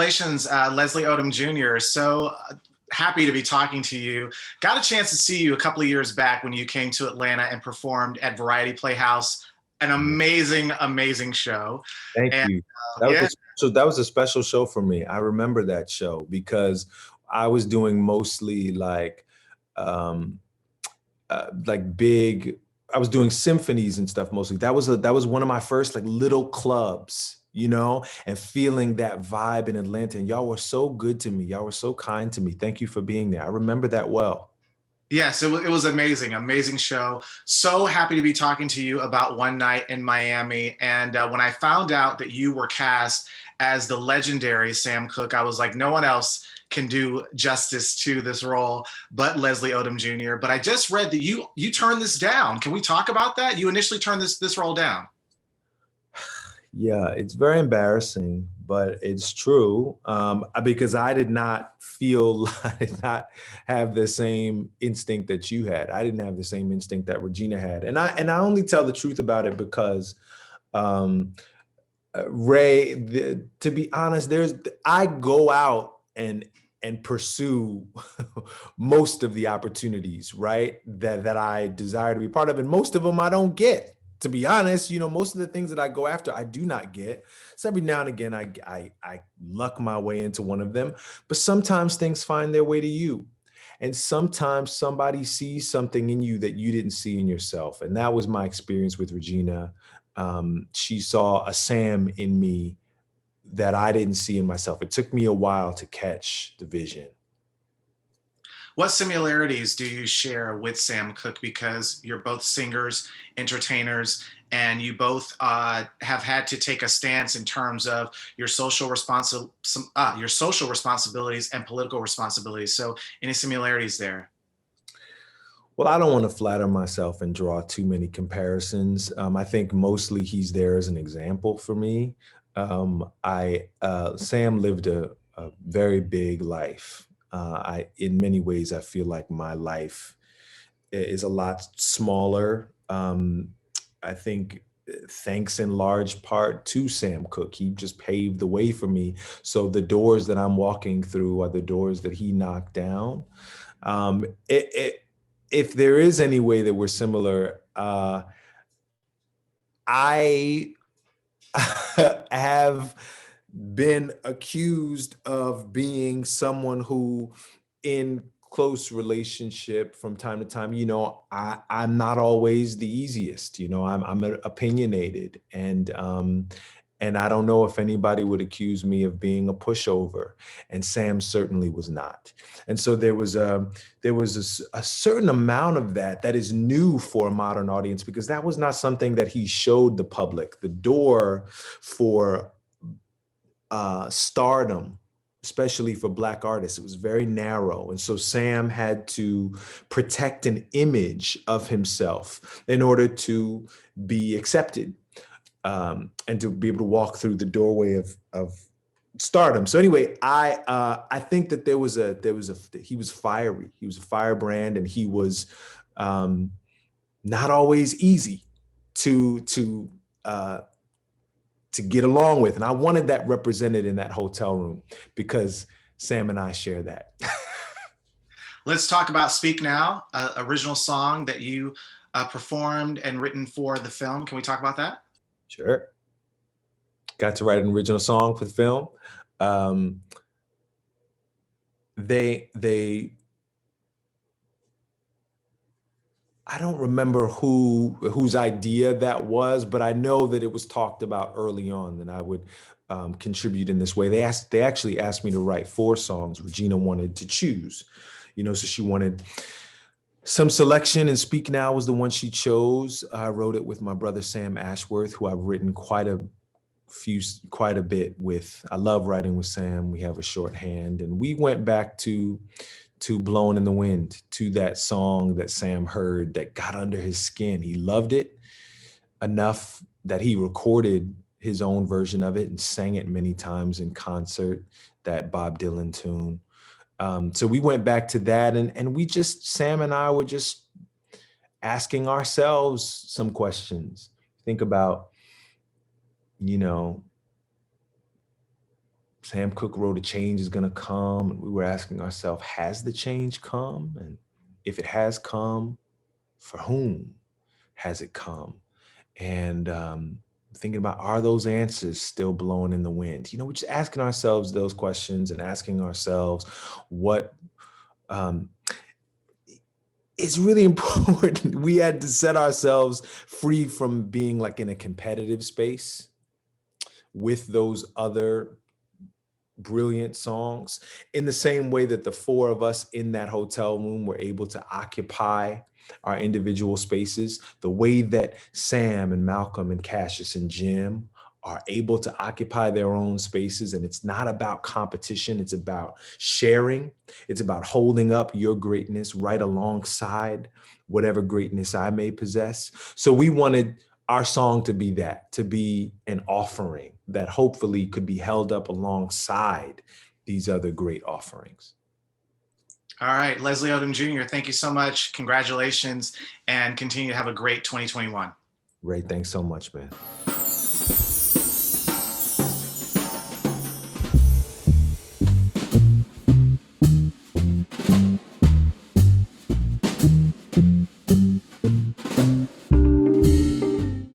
Congratulations, Leslie Odom Jr. So happy to be talking to you. Got a chance to see you a couple of years back when you came to Atlanta and performed at Variety Playhouse. An amazing, amazing show. Thank And you. yeah, That was a special show for me. I remember that show because I was doing mostly um, big. I was doing symphonies and stuff mostly. That was one of my first like little clubs, and feeling that vibe in Atlanta. And y'all were so good to me. Y'all were so kind to me. Thank you for being there. I remember that well. yes, it was amazing, amazing show. So happy to be talking to you about One Night in Miami. And when I found out that you were cast as the legendary Sam Cooke, I was like, no one else can do justice to this role but Leslie Odom Jr. But I just read that you turned this down. Can we talk about that? You initially turned this role down. Yeah, it's very embarrassing, but it's true because I did not feel, I did not have the same instinct that you had. I didn't have the same instinct that Regina had, and I only tell the truth about it because um, to be honest, I go out and pursue most of the opportunities, right? That I desire to be part of, and most of them I don't get. To be honest, most of the things that I go after, I do not get. So every now and again, I luck my way into one of them, but sometimes things find their way to you. And sometimes somebody sees something in you that you didn't see in yourself. And that was my experience with Regina. She saw a Sam in me that I didn't see in myself. It took me a while to catch the vision. What similarities do you share with Sam Cooke? Because you're both singers, entertainers, and you both have had to take a stance in terms of your your social responsibilities and political responsibilities. So, any similarities there? Well, I don't want to flatter myself and draw too many comparisons. I think mostly he's there as an example for me. Sam lived a very big life. In many ways, I feel like my life is a lot smaller. I think thanks in large part to Sam Cooke. He just paved the way for me. So the doors that I'm walking through are the doors that he knocked down. Um, it, it, if there is any way that we're similar, I have been accused of being someone who, in close relationship from time to time, I'm not always the easiest. I'm opinionated, and I don't know if anybody would accuse me of being a pushover, and Sam certainly was not. And so there was a certain amount of that is new for a modern audience, because that was not something that he showed the public. The door for stardom, especially for Black artists, it was very narrow. And so Sam had to protect an image of himself in order to be accepted, and to be able to walk through the doorway of stardom. So anyway, I think that he was fiery. He was a firebrand, and he was not always easy to get along with. And I wanted that represented in that hotel room because Sam and I share that. Let's talk about Speak Now, original song that you performed and written for the film. Can we talk about that? Sure. Got to write an original song for the film. They I don't remember whose idea that was, but I know that it was talked about early on that I would contribute in this way. They actually asked me to write 4 songs. Regina wanted to choose, so she wanted some selection, and Speak Now was the one she chose. I wrote it with my brother Sam Ashworth, who I've written quite a bit with. I love writing with Sam. We have a shorthand, and we went back to Blowing in the Wind, to that song that Sam heard that got under his skin. He loved it enough that he recorded his own version of it and sang it many times in concert, that Bob Dylan tune. So we went back to that, and Sam and I were just asking ourselves some questions. Think about, Sam Cooke wrote a change is going to come. And we were asking ourselves, has the change come? And if it has come, for whom has it come? And thinking about, are those answers still blowing in the wind? You know, we're just asking ourselves those questions and asking ourselves what it's really important. We had to set ourselves free from being like in a competitive space with those other brilliant songs, in the same way that the four of us in that hotel room were able to occupy our individual spaces, the way that Sam and Malcolm and Cassius and Jim are able to occupy their own spaces. And it's not about competition, it's about sharing. It's about holding up your greatness right alongside whatever greatness I may possess. So we wanted our song to be that, to be an offering that hopefully could be held up alongside these other great offerings. All right, Leslie Odom Jr., thank you so much. Congratulations, and continue to have a great 2021. Ray, thanks so much, man.